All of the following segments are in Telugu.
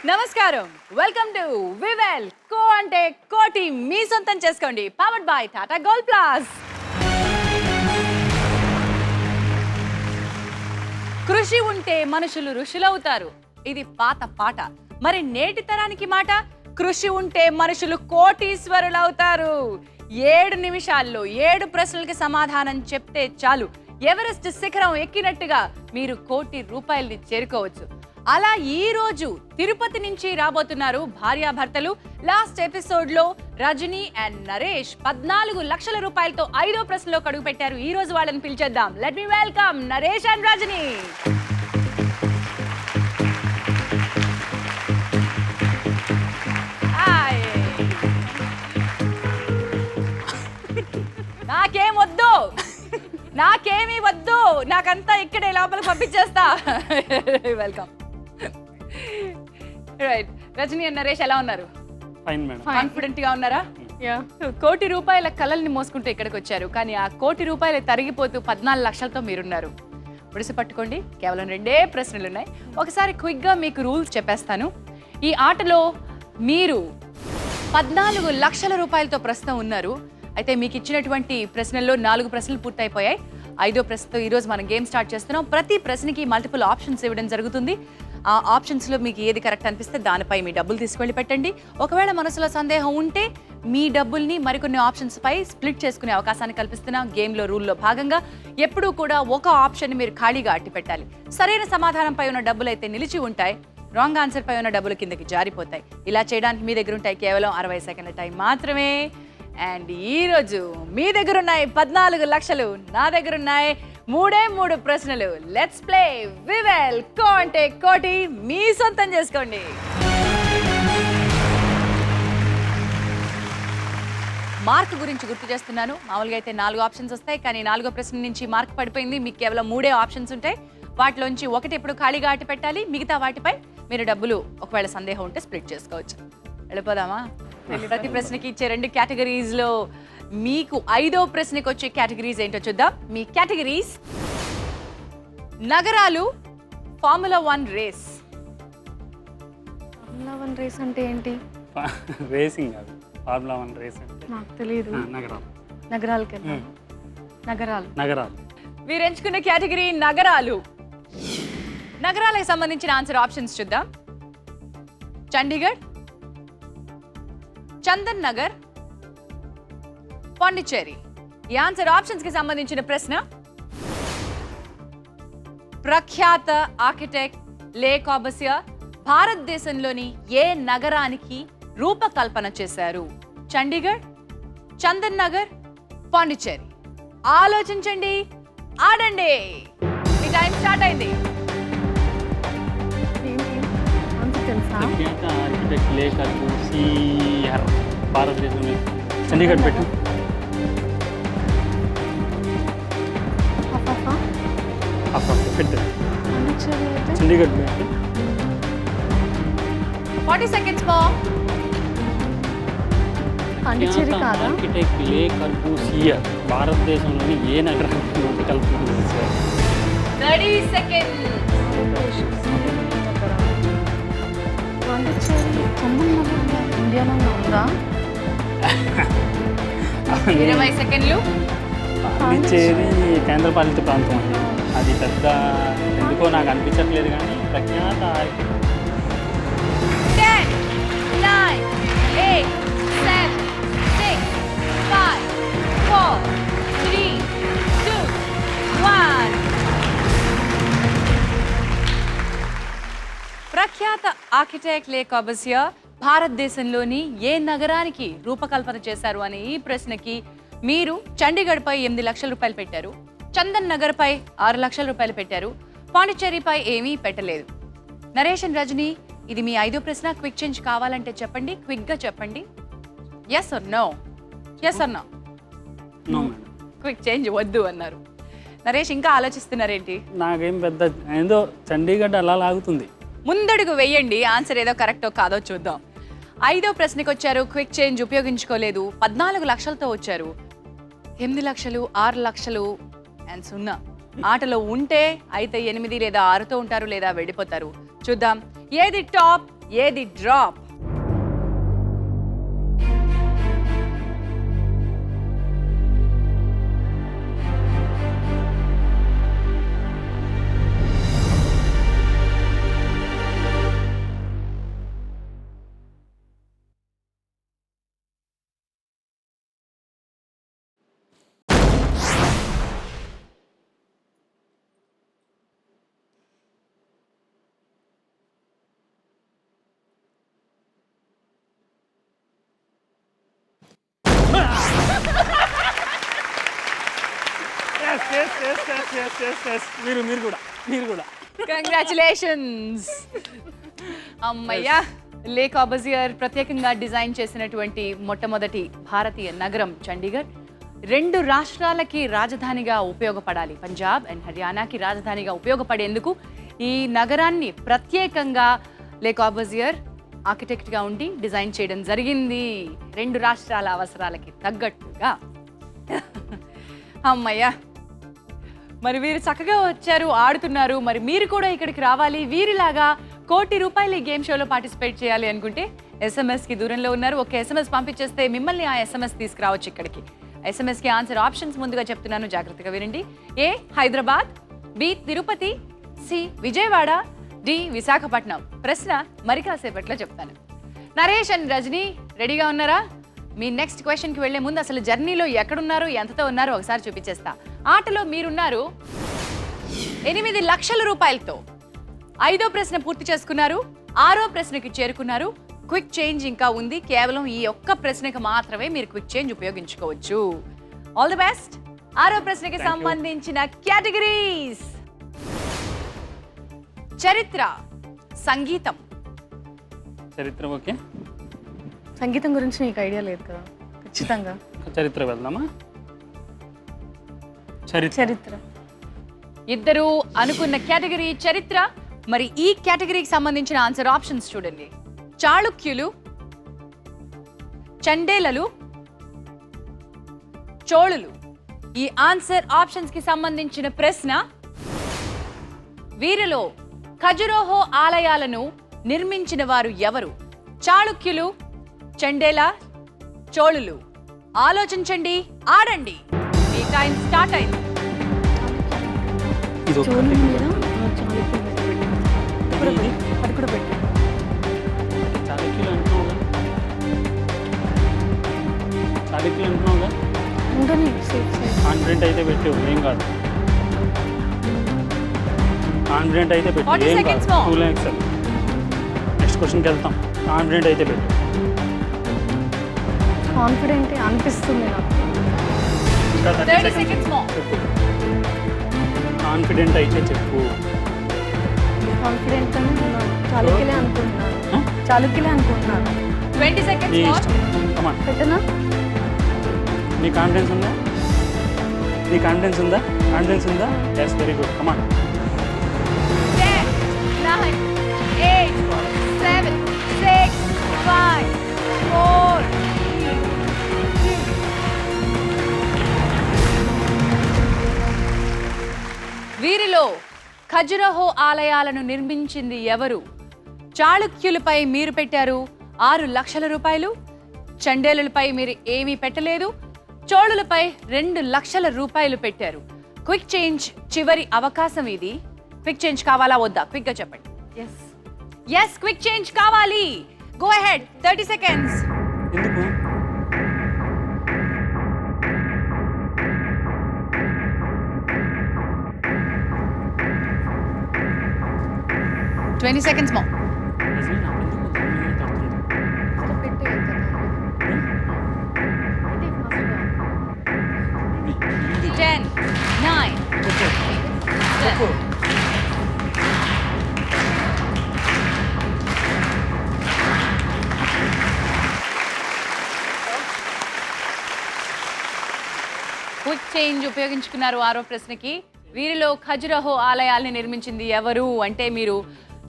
నమస్కారం, వెల్కమ్ టు వివెల్ కో అంటే కోటి మీ సొంతం చేసుకోండి. Powered by Tata gold plus. కృషి ఉంటే మనుషులు ఋషులవుతారు. ఇది పాత పాట. మరి నేటి తరానికి మాట, కృషి ఉంటే మనుషులు కోటీశ్వరులవుతారు. 7 నిమిషాల్లో 7 ప్రశ్నలకి సమాధానం చెప్తే చాలు, ఎవరెస్ట్ శిఖరం ఎక్కినట్టుగా మీరు ₹1,00,00,000 చేరుకోవచ్చు. అలా ఈ రోజు తిరుపతి నుంచి రాబోతున్నారు భార్యాభర్తలు. లాస్ట్ ఎపిసోడ్ లో రజనీ అండ్ నరేష్ 14 లక్షల రూపాయలతో 5వ ప్రశ్నలో అడుగు పెట్టారు. ఈ రోజు వాళ్ళని పిలిచేద్దాం. Let me welcome Naresh and Rajani. నాకేం వద్దు, నాకేమీ వద్దు, నాకంతా ఇక్కడే లోపలికి పంపించేస్తా. Welcome. Right, Rajani and Naresh ఎలా ఉన్నారు? Fine madam. కాన్ఫిడెంట్ గా ఉన్నారా? ₹1,00,00,000 కలల్ని మోసుకుంటూ ఇక్కడికి వచ్చారు, కానీ ఆ ₹1,00,00,000 తరిగిపోతూ 14 లక్షలతో మీరున్నారు. ఒడిసి పట్టుకోండి, కేవలం 2 ప్రశ్నలు ఉన్నాయి. ఒకసారి క్విక్ గా మీకు రూల్స్ చెప్పేస్తాను. ఈ ఆటలో మీరు 14 లక్షల రూపాయలతో ప్రస్తుతం ఉన్నారు. అయితే మీకు ఇచ్చినటువంటి ప్రశ్నల్లో 4 ప్రశ్నలు పూర్తయిపోయాయి. 5వ ప్రశ్నతో ఈరోజు మనం గేమ్ స్టార్ట్ చేస్తున్నాం. ప్రతి ప్రశ్నకి మల్టిపుల్ ఆప్షన్స్ ఇవ్వడం జరుగుతుంది. ఆ ఆప్షన్స్లో మీకు ఏది కరెక్ట్ అనిపిస్తే దానిపై మీ డబ్బులు తీసుకెళ్ళి పెట్టండి. ఒకవేళ మనసులో సందేహం ఉంటే మీ డబ్బుల్ని మరికొన్ని ఆప్షన్స్ పై స్ప్లిట్ చేసుకునే అవకాశాన్ని కల్పిస్తున్నాం. గేమ్లో రూల్లో భాగంగా ఎప్పుడూ కూడా ఒక ఆప్షన్ మీరు ఖాళీగా అట్టి పెట్టాలి. సరైన సమాధానంపై ఉన్న డబ్బులు అయితే నిలిచి ఉంటాయి, రాంగ్ ఆన్సర్ పై ఉన్న డబ్బులు కిందకి జారిపోతాయి. ఇలా చేయడానికి మీ దగ్గర ఉంటాయి కేవలం 60 సెకండ్ల టైం మాత్రమే. అండ్ ఈరోజు మీ దగ్గర ఉన్నాయి 14 లక్షలు, నా దగ్గర ఉన్నాయి 3 ప్రశ్నలు. లెట్స్ ప్లే వివెల్ కో అంటే కోటి మీ సొంతం చేసుకోండి. మార్క్ గురించి గుర్తు చేస్తున్నాను. మామూలుగా అయితే 4 ఆప్షన్స్ వస్తాయి, కానీ 4వ ప్రశ్న నుంచి మార్క్ పడిపోయింది. మీకు కేవలం 3 ఆప్షన్స్ ఉంటాయి. వాటిలోంచి ఒకటి ఎప్పుడు ఖాళీగా ఆటి పెట్టాలి, మిగతా వాటిపై మీరు డబ్బులు ఒకవేళ సందేహం ఉంటే స్ప్లిట్ చేసుకోవచ్చు. వెళ్ళిపోదామా? ప్రతి ప్రశ్నకి ఇచ్చే 2 కేటగిరీస్ లో మీకు 5వ ప్రశ్నకి వచ్చే కేటగిరీస్ ఏంటో చూద్దాం. మీ కేటగిరీస్: నగరాలు, ఫార్ములా 1 రేస్. ఫార్ములా 1 రేస్ అంటే ఏంటి? రేసింగ్ అది. ఫార్ములా 1 రేస్ అంటే నాకు తెలియదు. నగరాలు. నగరాలకి నగరాలు. నగరాలు. మీరు ఎంచుకున్న కేటగిరీ నగరాలు. నగరాలకు సంబంధించిన ఆన్సర్ ఆప్షన్స్ చూద్దాం. చండీగఢ్, చందన్ నగర్, పాండిచ్చేరి. ఈ ఆన్సర్ ఆప్షన్స్ కి సంబంధించిన ప్రశ్న: ప్రఖ్యాత ఆర్కిటెక్ట్ లే కార్బూసియర్ భారతదేశంలోని ఏ నగరానికి రూపకల్పన చేశారు? చండీగఢ్, చందన్ నగర్, పాండిచ్చేరి. ఆలోచించండి, ఆడండి. మీ టైం స్టార్ట్ అయింది. ప్రఖ్యాత ఆర్కిటెక్ట్ లే కార్బూసియర్ భారతదేశంలో. చండీగఢ్ పెట్టు. పెట్టు. చండీగఢ్ పెట్టు. 40 seconds more. పాండిచ్చేరి కాదా? ఆర్కిటెక్ట్ లే కార్బూసియర్ భారతదేశంలోని ఏ నగరానికి రూపకల్పన చేశారు? 30 seconds. పాండిచ్చేరి చందన్ నగర్ ఇండియాలో ఉందా? 20 సెకండ్లు. పాండిచ్చేరి కేంద్రపాలిత ప్రాంతం అండి. అది పెద్ద ఎందుకో నాకు అనిపించట్లేదు, కానీ ప్రఖ్యాత 10, 9, 8, 7, 6, 5, 4, 3, 2, 1. ప్రఖ్యాత ఆర్కిటెక్ట్ లే కార్బూసియర్ భారతదేశంలోని ఏ నగరానికి రూపకల్పన చేశారు అనే ఈ ప్రశ్నకి మీరు చండీగఢ్ పై 8 లక్షల రూపాయలు పెట్టారు, చందన్ నగర్ పై 6 లక్షల రూపాయలు పెట్టారు, పాండిచ్చేరిపై ఏమీ పెట్టలేదు. నరేష్ అండ్ రజనీ, ఇది మీ 5వ ప్రశ్న. క్విక్ చేంజ్ కావాలంటే చెప్పండి, క్విక్ గా చెప్పండి. Yes or no? Yes or no? Quick change వద్దు అన్నారు. నరేష్ ఇంకా ఆలోచిస్తున్నారేంటి? నాకేం పెద్ద ఏదో చండీగఢ్ అలా లాగుతుంది. ముందడుగు వెయ్యండి, ఆన్సర్ ఏదో కరెక్టో కాదో చూద్దాం. 5వ ప్రశ్నకి వచ్చారు, క్విక్ చేంజ్ ఉపయోగించుకోలేదు. 14 లక్షలతో వచ్చారు. 8 లక్షలు, 6 లక్షలు అండ్ 0. ఆటలో ఉంటే అయితే 8 లేదా 6తో ఉంటారు, లేదా వెళ్ళిపోతారు. చూద్దాం ఏది టాప్, ఏది డ్రాప్? మీరు కూడా కంగ్రాచులేషన్స్. అమ్మయ్యా. లే కార్బూజియర్ ప్రత్యేకంగా డిజైన్ చేసినటువంటి మొట్టమొదటి భారతీయ నగరం చండీగఢ్ 2 రాష్ట్రాలకి రాజధానిగా ఉపయోగపడాలి. పంజాబ్ అండ్ హర్యానాకి రాజధానిగా ఉపయోగపడేందుకు ఈ నగరాన్ని ప్రత్యేకంగా లే కార్బూజియర్ ఆర్కిటెక్ట్గా ఉండి డిజైన్ చేయడం జరిగింది 2 రాష్ట్రాల అవసరాలకి తగ్గట్టుగా. అమ్మయ్యా. మరి వీరు చక్కగా వచ్చారు, ఆడుతున్నారు. మరి మీరు కూడా ఇక్కడికి రావాలి, వీరిలాగా ₹1 కోటి ఈ గేమ్ షోలో పార్టిసిపేట్ చేయాలి అనుకుంటే SMS కి దూరంలో ఉన్నారు. ఒక SMS పంపించేస్తే మిమ్మల్ని ఆ SMS తీసుకురావచ్చు ఇక్కడికి. SMS కి ఆన్సర్ ఆప్షన్స్ ముందుగా చెప్తున్నాను, జాగ్రత్తగా వినండి. A Hyderabad, B Tirupati, C Vijayawada, D Visakhapatnam. ప్రశ్న మరి కాసేపట్లో చెప్తాను. నరేష్ అండ్ రజనీ రెడీగా ఉన్నారా? మీ నెక్స్ట్ క్వశ్చన్కి వెళ్లే ముందు అసలు జర్నీలో ఎక్కడున్నారు, ఎంతతో ఉన్నారో ఒకసారి చూపించేస్తా. ఆటలో మీరున్నారు 8 లక్షల రూపాయలతో. 5వ ప్రశ్న పూర్తి చేసుకున్నారు, 6వ ప్రశ్నకి చేరుకున్నారు. క్విక్ చేంజ్ ఇంకా ఉంది, కేవలం ఈ ఒక్క ప్రశ్నకి మాత్రమే మీరు క్విక్ చేంజ్ ఉపయోగించుకోవచ్చు. All the best. 6వ ప్రశ్నకి సంబంధించిన కేటగిరీస్: చరిత్ర, సంగీతం. చరిత్ర ఓకే. సంగీతం గురించి నీకు ఐడియా లేదు కదా? ఖచ్చితంగా చరిత్ర వెళ్దామా? చరిత్ర. ఇద్దరు అనుకున్న కేటగిరీ చరిత్ర. మరి ఈ కేటగిరీకి సంబంధించిన ఆన్సర్ ఆప్షన్స్ చూడండి. చాళుక్యులు, చండేలలు, చోళులు. ఈ ఆన్సర్ ఆప్షన్స్ కి సంబంధించిన ప్రశ్న: వీరిలో ఖజురోహో ఆలయాలను నిర్మించిన వారు ఎవరు? చాళుక్యులు, చండేల, చోళులు. ఆలోచించండి, ఆడండి. మీ టైం స్టార్ట్ అయింది. చోళుల మీద అది కూడా పెట్టు. చాళుక్యులు అంటున్నావుగా, ఉండని సేఫ్. కాన్ఫిడెంట్ అయితే పెట్టు, ఏం కాదు. కాన్ఫిడెంట్ అయితే పెట్టు, 40 ఏం seconds కాదు. more. 2 lakhs. నెక్స్ట్ క్వశ్చన్కి వెళ్తాం. కాన్ఫిడెంట్ అయితే పెట్టు. కాన్ఫిడెంట్ అనిపిస్తుంది నాకు. ఇంకా 30 seconds more. చెప్పు. కాన్ఫిడెంట్ అయితే చెప్పు. కాన్ఫిడెంట్ అని చాళుక్యులే అనుకుంటున్నాను. 20 seconds నీ more. ఇష్టం. కమాన్. పెట్టనా? నీ కాన్ఫిడెన్స్ ఉందా? కాన్ఫిడెన్స్ ఉందా? Yes, very good. కమాన్. 10, 9, 8, 7, 6, 5, 4, 3, 2. వీరిలో ఖజురహో ఆలయాలను నిర్మించింది ఎవరు? చాళుక్యులపై మీరు పెట్టారు 6 లక్షల రూపాయలు, చండేలులపై మీరు ఏమీ పెట్టలేదు, చోళులపై 2 లక్షల రూపాయలు పెట్టారు. క్విక్ చేంజ్ చివరి అవకాశం ఇది. క్విక్ చేంజ్ కావాలా వద్దా? క్విక్ గా చెప్పండి. ఎస్, క్విక్ చేంజ్ కావాలి. Go ahead. 30 seconds. ఎందుకు? 20 seconds more. రజనీ, నాకెందుకు దాని మీద తడుతుంది? అసలు పెట్టే కదా. 10, 9, 8, 7. క్విక్ చేంజ్ ఉపయోగించుకున్నారు 6వ ప్రశ్నకి. వీరిలో ఖజురహో ఆలయాల్ని నిర్మించింది ఎవరు అంటే మీరు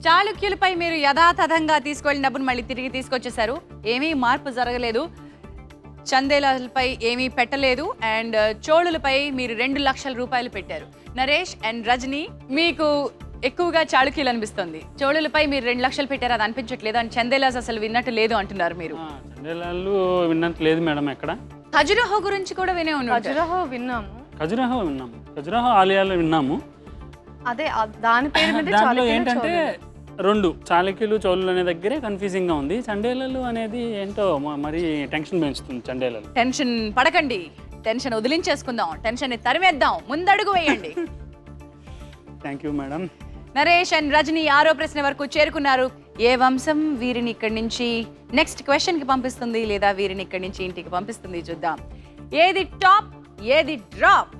చాళుక్యులపై మీరు యథాతథంగా తీసుకెళ్ళిన డబ్బును మళ్ళీ తిరిగి తీసుకొచ్చేసారు. ఏమీ మార్పు జరగలేదు. చందేలపై ఏమీ పెట్టలేదు. అండ్ చోళులపై మీరు 2 లక్షల రూపాయలు పెట్టారు. నరేష్ అండ్ రజనీ, మీకు ఎక్కువగా చాళుక్యులు అనిపిస్తుంది. చోళులపై మీరు 2 లక్షలు పెట్టారు, అది అనిపించట్లేదు. అని చందేలాస్ అసలు విన్నట్టు లేదు అంటున్నారు మీరు. చందేలాలు విన్నట్టు లేదు మేడం. ఎక్కడ ఖజురహో గురించి కూడా వినే ఉన్నాం. ఖజురహో విన్నాము, ఖజురహో విన్నాము, ఖజురహో ఆలయాలు విన్నాము. అదే దాని పేరు మీద దాంట్లో చాళుక్యులు, ఏంటంటే చోళులు. 2 చాళుక్యులు చోళులు అనే దగ్గరే కన్ఫ్యూజింగ్ గా ఉంది. చండేలాలు అనేది ఏంటో మరి టెన్షన్ పెంచుతుంది. చండేలాలు టెన్షన్ పడకండి, టెన్షన్ వదిలించేసుకుందాం, టెన్షన్ ని తరిమేద్దాం, ముందడుగు వేయండి. Thank you madam. Naresh and Rajani 6వ ప్రశ్న వరకు చేరుకున్నారు. ఏ వంశం వీరిని ఇక్కడి నుంచి నెక్స్ట్ క్వశ్చన్ కి పంపిస్తుంది, లేదా వీరిని ఇక్కడి నుంచి ఇంటికి పంపిస్తుంది చూద్దాం. ఏది టాప్, ఏది డ్రాప్?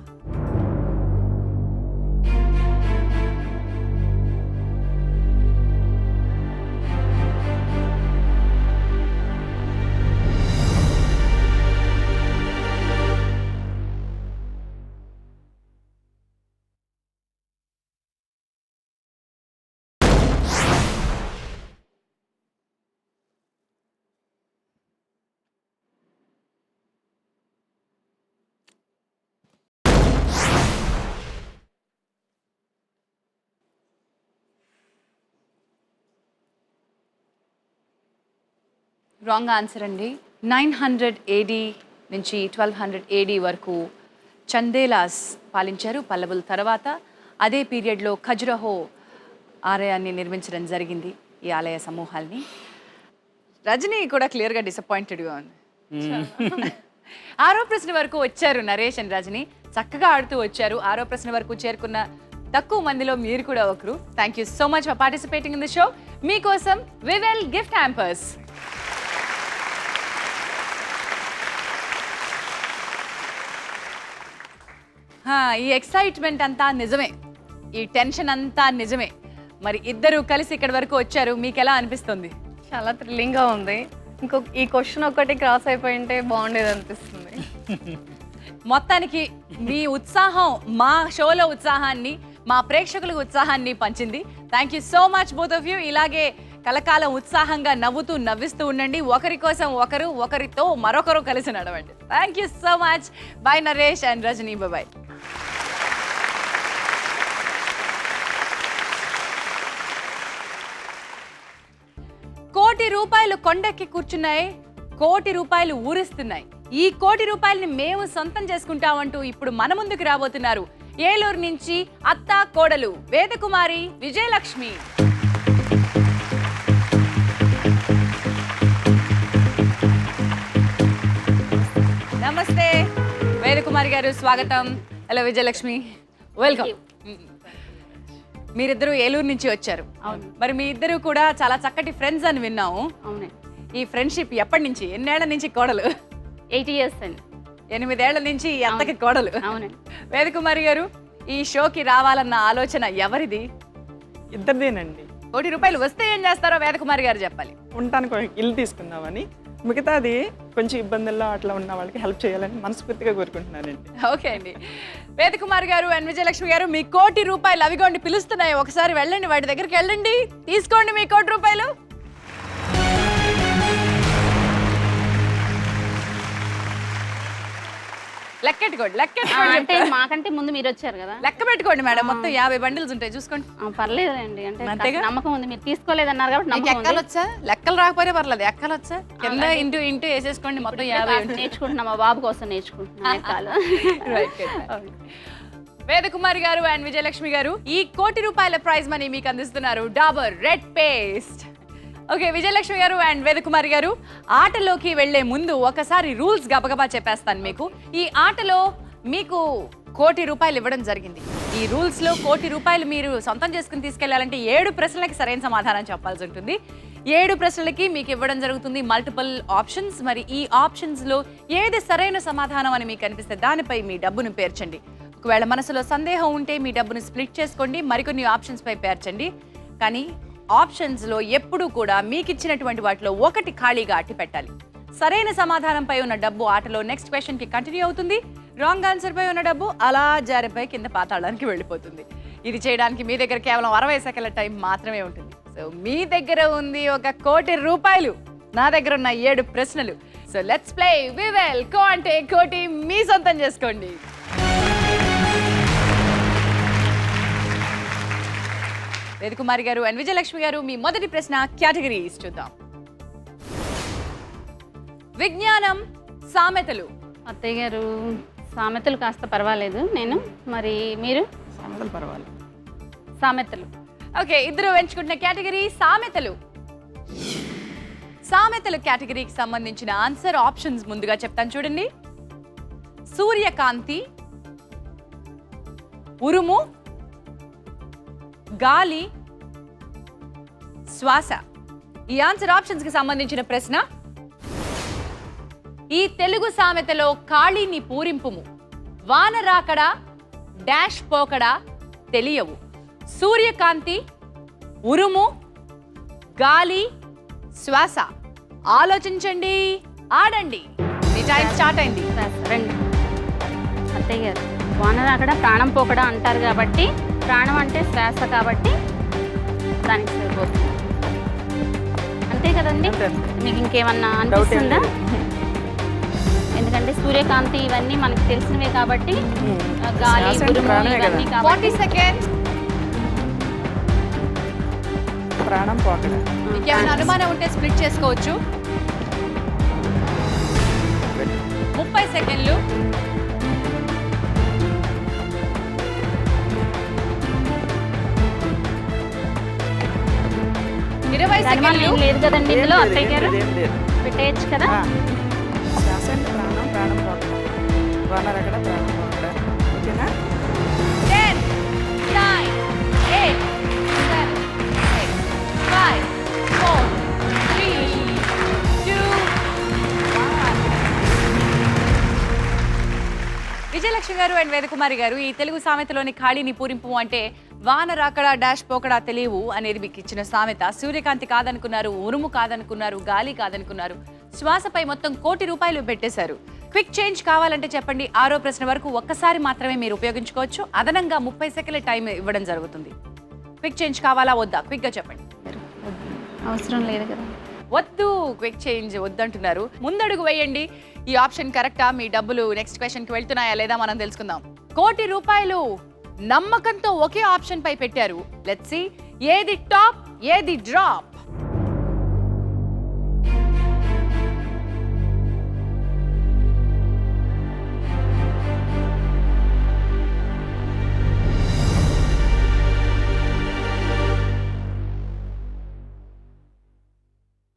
రాంగ్ ఆన్సర్ అండి. 900 AD నుంచి 1200 AD వరకు చందేలాస్ పాలించారు పల్లవుల తర్వాత. అదే పీరియడ్లో ఖజురహో ఆలయాన్ని నిర్మించడం జరిగింది, ఈ ఆలయ సమూహాల్ని. రజనీ కూడా క్లియర్గా డిసప్పాయింటెడ్గా ఉంది. 6వ ప్రశ్న వరకు వచ్చారు నరేష్ అండ్ రజనీ, చక్కగా ఆడుతూ వచ్చారు. 6వ ప్రశ్న వరకు చేరుకున్న తక్కువ మందిలో మీరు కూడా ఒకరు. Thank you so much for participating in the show. మీకోసం వివెల్ గిఫ్ట్ హ్యాంపర్స్. ఈ ఎక్సైట్మెంట్ అంతా నిజమే, ఈ టెన్షన్ అంతా నిజమే. మరి ఇద్దరు కలిసి ఇక్కడి వరకు వచ్చారు, మీకు ఎలా అనిపిస్తుంది? చాలా థ్రిల్లింగ్గా ఉంది. ఈ క్వశ్చన్ ఒకటి క్రాస్ అయిపోయింటే బాగుండేది అనిపిస్తుంది. మొత్తానికి మీ ఉత్సాహం మా షోలో ఉత్సాహాన్ని, మా ప్రేక్షకులకు ఉత్సాహాన్ని పంచింది. Thank you so much both of you. ఇలాగే కలకాలం ఉత్సాహంగా నవ్వుతూ నవ్విస్తూ ఉండండి. ఒకరి కోసం ఒకరు, ఒకరితో మరొకరు కలిసి నడవండి. Thank you so much. Bye Naresh and Rajani, bye. ₹1,00,00,000 కొండెక్కి కూర్చున్నాయి, ₹1,00,00,000 ఊరిస్తున్నాయి. ఈ ₹1,00,00,000ని మేము సొంతం చేసుకుంటామంటూ ఇప్పుడు మన ముందుకు రాబోతున్నారు ఏలూరు నుంచి అత్త కోడలు వేదకుమారి, విజయలక్ష్మి. నమస్తే వేదకుమారి గారు, స్వాగతం. Hello Vijayalakshmi, welcome. మీరిద్దరూ ఏలూరు నుంచి వచ్చారు. మరి మీ ఇద్దరు కూడా చాలా చక్కటి ఫ్రెండ్స్ అని విన్నాము. అవునండి. ఈ ఫ్రెండ్షిప్ ఎప్పటి నుంచి, ఎన్నేళ్ల నుంచి కోడలు? 8 years అండి. 8 ఏళ్ల నుంచి ఈ అత్తకి కోడలు. అవునండి. వేదకుమారి గారు, ఈ షోకి రావాలన్న ఆలోచన ఎవరిది? ఇద్దరిదేనండి. ₹1,00,00,000 వస్తే ఏం చేస్తారో వేదకుమారి గారు చెప్పాలి. ఉండటానికి ఒక ఇల్లు తీసుకుందామని, మిగతాది కొంచెం ఇబ్బందుల్లో అట్లా ఉన్న వాళ్ళకి హెల్ప్ చేయాలని మనస్ఫూర్తిగా కోరుకుంటున్నానండి. ఓకే అండి. వేదకుమారి గారు అండ్ విజయలక్ష్మి గారు, మీ ₹1,00,00,000 అవిగోండి పిలుస్తున్నాయి. ఒకసారి వెళ్ళండి, వాటి దగ్గరికి వెళ్ళండి, తీసుకోండి మీ ₹1,00,00,000. లెక్కెట్టుకోండి, లెక్కెట్టుకోండి. అంటే మాకంటే ముందు మీరు వచ్చారు కదా. లెక్క పెట్టుకోండి మేడం, మొత్తం 50 బండిల్స్ ఉంటాయి, చూసుకోండి. పర్లేదండి, అంటే అంతేగా? నమ్మకం ఉంది. మీరు తీసుకోలేదన్నారు కాబట్టి మీకు నమ్మకం ఉంది. ఎక్కాలొచ్చా? లెక్కలు రాకపోతే పర్లేదు, ఎక్కాలొచ్చా? కింద ఇంటూ ఇంటూ వేసేసుకోండి, మొత్తం 50 ఉంటాయి. నేర్చుకుంటున్నా, మా బాబు కోసం నేర్చుకుంటున్నా ఎక్కాలు. వేదకుమారి గారు అండ్ విజయలక్ష్మి గారు, ఈ ₹1,00,00,000 ప్రైజ్ మనీ మీకు అందిస్తున్నారు Dabur red paste. Okay Vijayalakshmi గారు అండ్ వేదకుమారి గారు, ఆటలోకి వెళ్లే ముందు ఒకసారి రూల్స్ గబగబా చెప్పేస్తాను మీకు. ఈ ఆటలో మీకు ₹1,00,00,000 ఇవ్వడం జరిగింది. ఈ రూల్స్ లో ₹1,00,00,000 మీరు సొంతం చేసుకుని తీసుకెళ్లాలంటే 7 ప్రశ్నలకి సరైన సమాధానం చెప్పాల్సి ఉంటుంది. 7 ప్రశ్నలకి మీకు ఇవ్వడం జరుగుతుంది మల్టిపుల్ ఆప్షన్స్. మరి ఈ ఆప్షన్స్ లో ఏది సరైన సమాధానం అని మీకు అనిపిస్తే దానిపై మీ డబ్బును పేర్చండి. ఒకవేళ మనసులో సందేహం ఉంటే మీ డబ్బును స్ప్లిట్ చేసుకోండి, మరికొన్ని ఆప్షన్స్ పై పేర్చండి. కానీ ఆప్షన్స్ లో ఎప్పుడూ కూడా మీకు ఇచ్చినటువంటి వాటిలో ఒకటి ఖాళీగా అట్టి పెట్టాలి. సరైన సమాధానంపై ఉన్న డబ్బు ఆటలో నెక్స్ట్ క్వశ్చన్ కి కంటిన్యూ అవుతుంది. రాంగ్ ఆన్సర్ పై ఉన్న డబ్బు అలా జారిపై కింద పాతాళానికి వెళ్ళిపోతుంది. ఇది చేయడానికి మీ దగ్గర కేవలం 60 సెకండ్ల టైం మాత్రమే ఉంటుంది. సో మీ దగ్గర ఉంది ₹1,00,00,000, నా దగ్గర ఉన్న 7 ప్రశ్నలు. సో లెట్స్ ప్లే వివెల్ కో అంటే కోటి మీ సొంతం చేసుకోండి. వేదకుమారి గారు అండ్ విజయలక్ష్మి గారు, మీ మొదటి ప్రశ్న కేటగిరీస్ చూద్దాం. విజ్ఞానం, సామెతలు. అత్తయ్య గారు సామెతలు కాస్త పర్వాలేదు. నేను మరి మీరు సామెతలు పర్వాలేదు. సామెతలు. ఓకే, ఇద్దరు ఎంచుకుంటున్న కేటగిరీ సామెతలు. సామెతలు కేటగిరీకి సంబంధించిన ఆన్సర్ ఆప్షన్స్ ముందుగా చెప్తాను చూడండి. సూర్యకాంతి, ఉరుము, గాలి, శ్వాస. ఈ ఆన్సర్ ఆప్షన్స్ కి సంబంధించిన ప్రశ్న. ఈ తెలుగు సామెతలో ఖాళీని పూరింపుము, వాన రాకడా డాష్ పోకడా తెలియవు. సూర్యకాంతి, ఉరుము, గాలి, శ్వాస. ఆలోచించండి, ఆడండి. మీ టైం స్టార్ట్ అయింది. రండి అత్తయ్య గారు. వాన రాకడా ప్రాణం పోకడా అంటారు కాబట్టి ప్రాణం అంటే శ్వాస కాబట్టి దానికి సరిపోతుంది. అంతే కదండి? అంతే. మీకు ఇంకేమన్నా డౌట్ ఏం అనిపిస్తుందా? లేదు. ఎందుకంటే సూర్యకాంతి ఇవన్నీ మనకు తెలిసినవే కాబట్టి గాలి, శ్వాస అంటే ఉరుము ప్రాణమే కదా. ఇవన్నీ కాబట్టి 40 seconds. ప్రాణం పోకడా. మీకు ఏమైనా అనుమానం ఉంటే స్ప్లిట్ చేసుకోవచ్చు. 30 సెకండ్లు. 20 అనుమానం సెకండ్లు. ఏం లేదు కదండి ఇందులో ఏం అత్తయ్య గారు? లేదు, ఏం లేదు. పెట్టేయచ్చు కదా? శ్వాస అంటే ప్రాణం, ప్రాణం పోకడా. వాన రాకడా ప్రాణం పోకడా. ఓకేనా? 10, 9, 8, 7, 6, 5, 4, 3, 2, 1. విజయలక్ష్మి గారు అండ్ వేదకుమారి గారు, ఈ తెలుగు సామెతలోని ఖాళీని పూరింపు అంటే వాన రాకడా డాష్ పోకడా తెలియవు అనేది మీకు ఇచ్చిన సామెత. సూర్యకాంతి కాదనుకున్నారు, ఉరుము కాదనుకున్నారు, గాలి కాదనుకున్నారు, శ్వాసపై మొత్తం ₹1,00,00,000 పెట్టేశారు. క్విక్ చేంజ్ కావాలంటే చెప్పండి. 6వ ప్రశ్న వరకు ఒక్కసారి మాత్రమే మీరు ఉపయోగించుకోవచ్చు. అదనంగా 30 సెకండ్ల టైం ఇవ్వడం జరుగుతుంది. క్విక్ చేంజ్ కావాలా వద్దా? క్విక్ గా చెప్పండి. అవసరం లేదు కదా. వద్దు, క్విక్ చేంజ్ వద్దంటున్నారు. ముందడుగు వేయండి. ఈ ఆప్షన్ కరెక్టా? మీ డబ్బులు నెక్స్ట్ క్వశ్చన్ కి వెళ్తున్నాయా లేదా మనం తెలుసుకుందాం. ₹1,00,00,000 నమ్మకంతో ఒకే ఆప్షన్ పై పెట్టారు. లెట్స్ సీ ఏది టాప్, ఏది డ్రాప్.